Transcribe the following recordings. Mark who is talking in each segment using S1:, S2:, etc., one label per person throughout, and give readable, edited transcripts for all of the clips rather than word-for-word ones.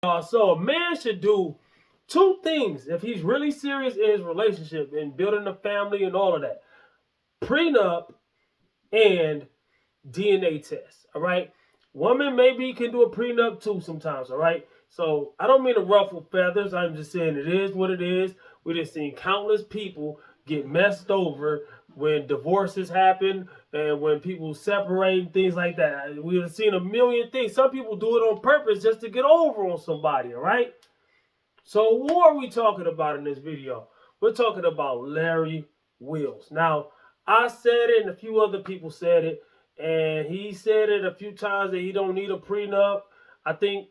S1: So a man should do two things if he's really serious in his relationship and building a family and all of that: prenup and DNA test. All right. Women maybe can do a prenup too sometimes. All right. So I don't mean to ruffle feathers. I'm just saying it is what it is. We just seen countless people get messed over when divorces happen and when people separate and things like that. We've seen a million things. Some people do it on purpose just to get over on somebody. All right. So who are we talking about in this video? We're talking about Larry Wills. Now, I said it and a few other people said it, and he said it a few times that he don't need a prenup. I think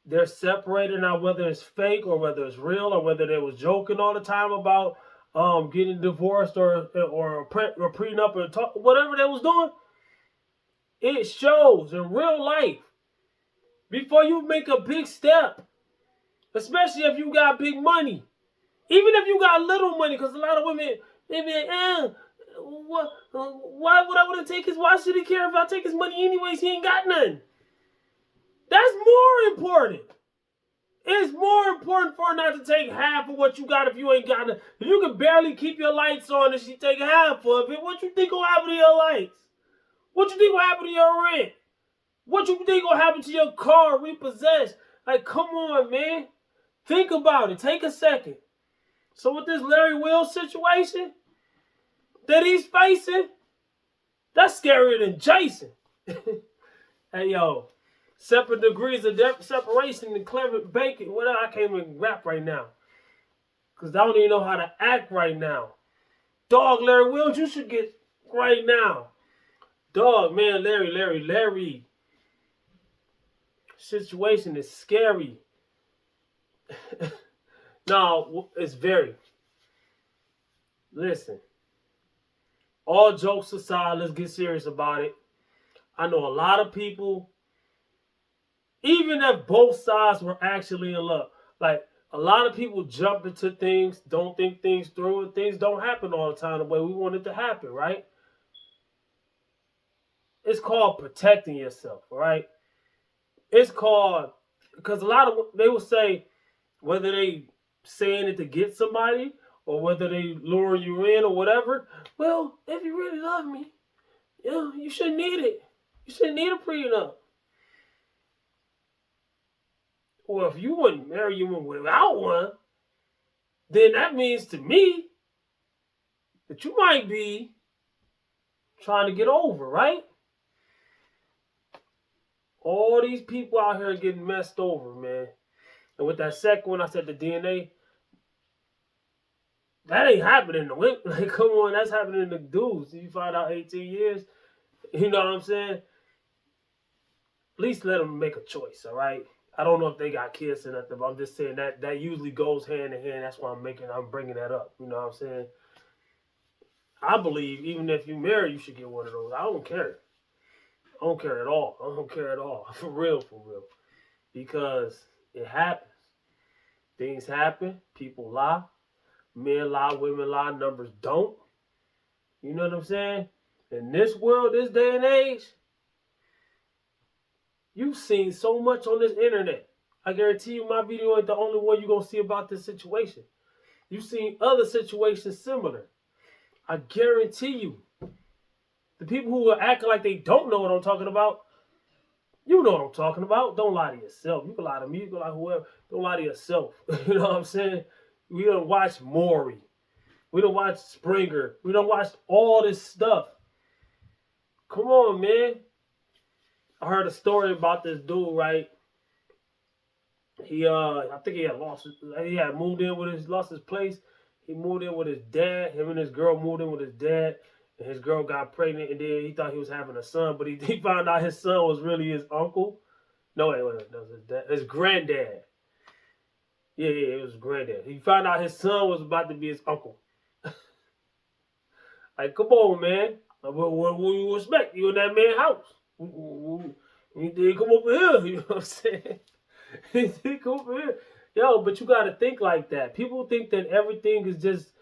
S1: they're separated now, whether it's fake or whether it's real or whether they was joking all the time about getting divorced or a prenup or whatever they was doing. It shows in real life before you make a big step, especially if you got big money. Even if you got little money, because a lot of women, they be like, why would I want to take his, why should he care if I take his money anyways? He ain't got none. That's more important. It's more important for her not to take half of what you got if you ain't got none. If you can barely keep your lights on and she take half of it, what you think gonna happen to your lights? What you think gonna happen to your rent? What you think gonna happen to your car repossessed? Like, come on, man. Think about it. Take a second. So with this Larry Wills situation that he's facing, that's scarier than Jason. Hey, yo, separate degrees of separation and clever bacon. Whatever, I can't even rap right now because I don't even know how to act right now. Dog, Larry Wills, you should get right now. Dog, man, Larry. Situation is scary. No, it's very. Listen, all jokes aside, let's get serious about it. I know a lot of people, even if both sides were actually in love, like a lot of people jump into things, don't think things through, and things don't happen all the time the way we want it to happen, right? It's called protecting yourself, all right? It's called, because a lot of, they will say, whether they saying it to get somebody or whether they lure you in or whatever. Well, if you really love me, you shouldn't need it. You shouldn't need a prenup. Or if you wouldn't marry you without one, then that means to me that you might be trying to get over, right? All these people out here getting messed over, man. And with that second one, I said the DNA, that ain't happening to women. Like, come on, that's happening to dudes. You find out 18 years, you know what I'm saying? At least let them make a choice, all right? I don't know if they got kids or nothing, but I'm just saying that usually goes hand in hand. That's why I'm bringing that up. You know what I'm saying? I believe even if you marry, you should get one of those. I don't care. I don't care at all. I don't care at all. For real. Because it happens. Things happen. People lie. Men lie, women lie, numbers don't. You know what I'm saying? In this world, this day and age, you've seen so much on this internet. I guarantee you my video ain't the only one you're going to see about this situation. You've seen other situations similar. I guarantee you. The people who are acting like they don't know what I'm talking about, you know what I'm talking about. Don't lie to yourself. You can lie to me, you can lie to whoever. Don't lie to yourself. You know what I'm saying? We don't watch Maury. We don't watch Springer. We don't watch all this stuff. Come on, man. I heard a story about this dude, right? He I think he had moved in with lost his place. He moved in with his dad. Him and his girl moved in with his dad. And his girl got pregnant, and then he thought he was having a son, but he found out his son was really his uncle. No, wait, that was his dad. His granddad. Yeah, it was his granddad. He found out his son was about to be his uncle. Like, come on, man. What do you expect? You in that man's house. He did come over here. You know what I'm saying? He did come over here. Yo, but you got to think like that. People think that everything is just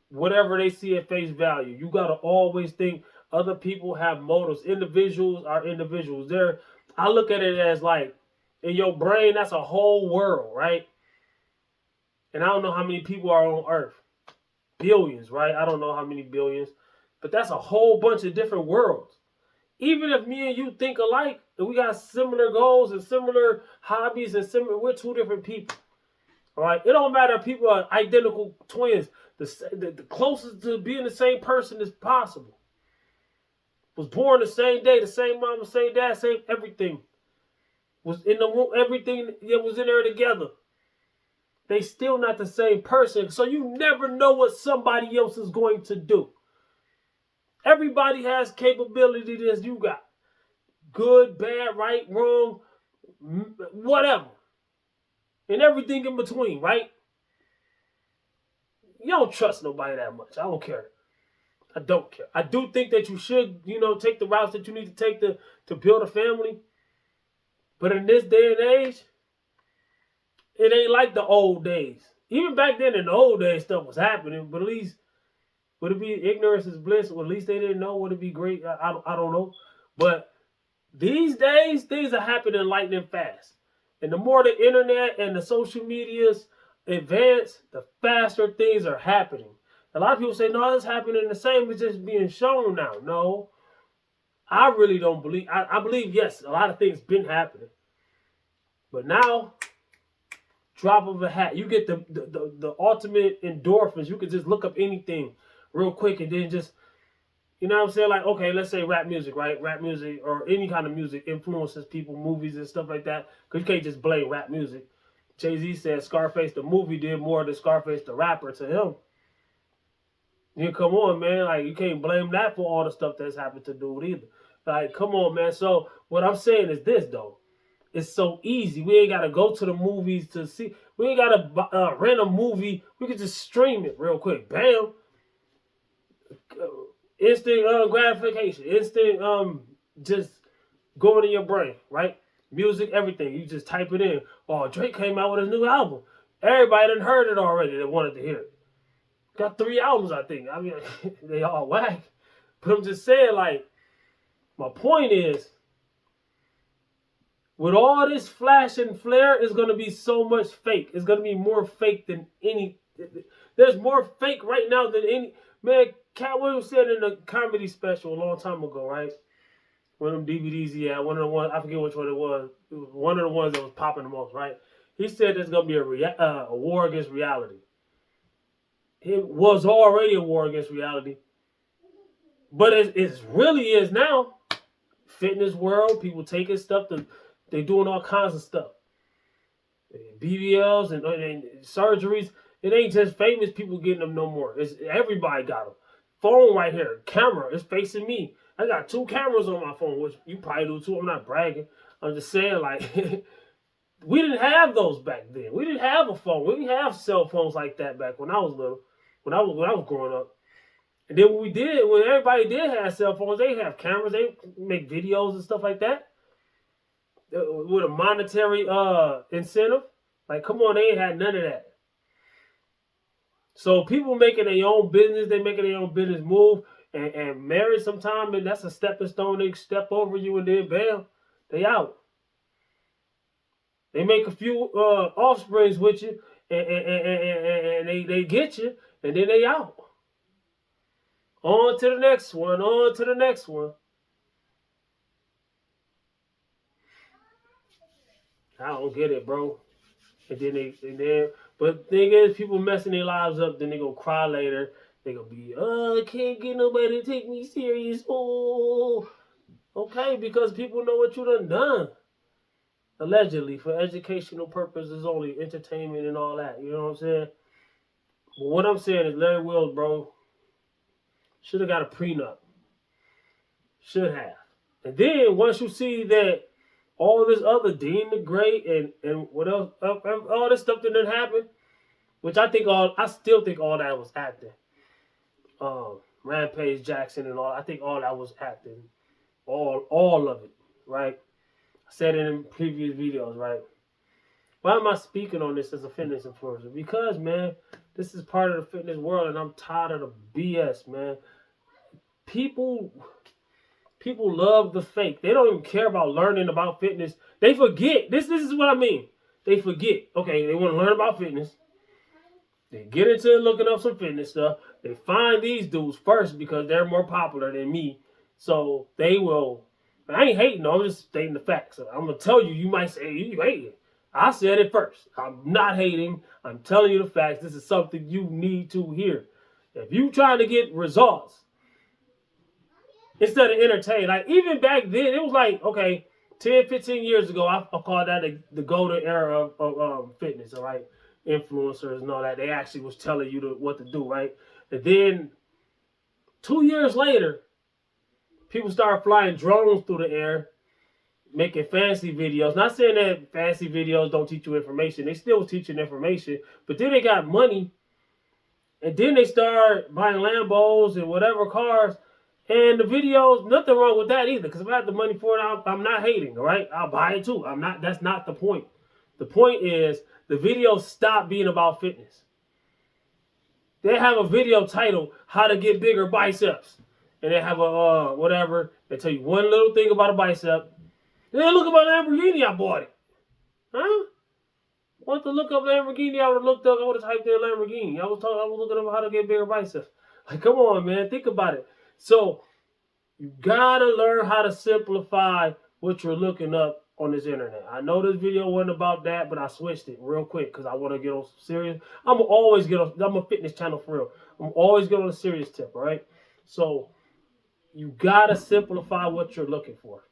S1: whatever they see at face value. You got to always think other people have motives. Individuals are individuals. I look at it as like, in your brain, that's a whole world, right? And I don't know how many people are on Earth. Billions, right? I don't know how many billions, but that's a whole bunch of different worlds. Even if me and you think alike, and we got similar goals and similar hobbies and similar, we're two different people. All right, it don't matter if people are identical twins. The closest to being the same person as possible. Was born the same day, the same mom, the same dad, same everything. Was in the room, everything that was in there together. They still not the same person, so you never know what somebody else is going to do. Everybody has capability that you got. Good, bad, right, wrong, whatever. And everything in between, right? You don't trust nobody that much. I don't care. I don't care. I do think that you should, take the routes that you need to take to build a family. But in this day and age, it ain't like the old days. Even back then in the old days, stuff was happening. But at least, would it be ignorance is bliss? Or at least they didn't know. Would it be great? I don't know. But these days, things are happening lightning fast. And the more the internet and the social medias advance, the faster things are happening. A lot of people say, no, it's happening the same. It's just being shown now. No, I really don't believe. I believe, yes, a lot of things been happening. But now, drop of a hat, you get the ultimate endorphins. You can just look up anything real quick and then just, you know what I'm saying? Like, okay, let's say rap music, right? Rap music or any kind of music influences people, movies and stuff like that. Because you can't just blame rap music. Jay-Z said Scarface, the movie, did more than Scarface, the rapper, to him. Yeah, come on, man. Like, you can't blame that for all the stuff that's happened to dude either. Like, come on, man. So, what I'm saying is this, though. It's so easy. We ain't got to go to the movies to see. We ain't got to rent a movie. We can just stream it real quick. Bam. Instant gratification. Instant just going in your brain, right? Music, everything. You just type it in. Oh, Drake came out with a new album. Everybody done heard it already that wanted to hear it. Got 3 albums, I think. I mean, they all whack. But I'm just saying, like, my point is, with all this flash and flare, it's going to be so much fake. It's going to be more fake than any. There's more fake right now than any. Man, Cat Williams said in a comedy special a long time ago, right? One of them DVDs he had, one of the ones, I forget which one it was. It was one of the ones that was popping the most, right? He said there's going to be a war against reality. It was already a war against reality. But it really is now. Fitness world, people taking stuff, they doing all kinds of stuff. BBLs and surgeries. It ain't just famous people getting them no more. It's everybody got them. Phone right here, camera, it's facing me. I got 2 cameras on my phone, which you probably do too. I'm not bragging. I'm just saying, like, we didn't have those back then. We didn't have a phone. We didn't have cell phones like that back when I was little. When I was growing up. And then when everybody did have cell phones, they have cameras, they make videos and stuff like that. With a monetary incentive. Like, come on, they ain't had none of that. So people making their own business, they making their own business move, and marriage sometime, and that's a stepping stone. They step over you and then bam, they out. They make a few offsprings with you, and they get you, and then they out. On to the next one, on to the next one. I don't get it, bro. But the thing is, people messing their lives up, then they gonna cry later. They gonna be, I can't get nobody to take me serious. Oh, okay, because people know what you done. Allegedly, for educational purposes only, entertainment and all that. You know what I'm saying? But what I'm saying is, Larry Wills, bro, should have got a prenup. Should have. And then once you see that all this other Dean the Great and what else, all this stuff that didn't happen, which I still think all that was acting. Rampage Jackson and all, I think all that was acting. All of it, right? I said it in previous videos, right? Why am I speaking on this as a fitness influencer? Because, man, this is part of the fitness world, and I'm tired of the BS, man. People love the fake. They don't even care about learning about fitness. They forget. This is what I mean. They forget. Okay, they want to learn about fitness. They get into looking up some fitness stuff. They find these dudes first because they're more popular than me. So they will. I ain't hating, no, I'm just stating the facts. So I'm going to tell you, you might say, you hating. I said it first. I'm not hating. I'm telling you the facts. This is something you need to hear. If you trying to get results instead of entertain, like even back then, it was like, okay, 10, 15 years ago, I call that the golden era of fitness, all right? Influencers and all that. They actually was telling you what to do, right? And then 2 years later, people started flying drones through the air, making fancy videos. Not saying that fancy videos don't teach you information. They still teaching information. But then they got money. And then they start buying Lambos and whatever cars. And the videos, nothing wrong with that either. Because if I have the money for it, I'm not hating, all right? I'll buy it too. That's not the point. The point is the videos stop being about fitness. They have a video titled "How to Get Bigger Biceps," and they have a whatever. They tell you one little thing about a bicep. Then look at my Lamborghini, I bought it. Huh? Want to look up Lamborghini? I would have looked up. I would have typed in Lamborghini. I was looking up how to get bigger biceps. Like, come on, man, think about it. So you gotta learn how to simplify what you're looking up on this internet. I know this video wasn't about that, but I switched it real quick because I want to get on serious. I'm a fitness channel for real. I'm always get on a serious tip, all right? So you gotta simplify what you're looking for.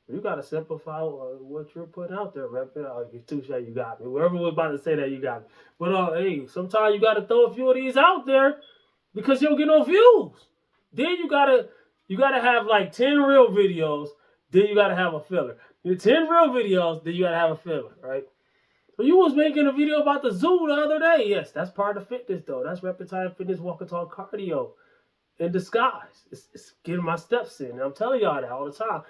S1: You gotta simplify what you're putting out there, rep. You too shy, you got me. Whoever was about to say that, you got me. But hey, sometimes you gotta throw a few of these out there because you'll get no views. Then you gotta have like 10 real videos. Then you gotta have a filler. 10 real videos, then you gotta have a filler, right? So you was making a video about the zoo the other day. Yes, that's part of fitness though. That's reptile fitness, walk and talk cardio in disguise. It's getting my steps in. And I'm telling y'all that all the time.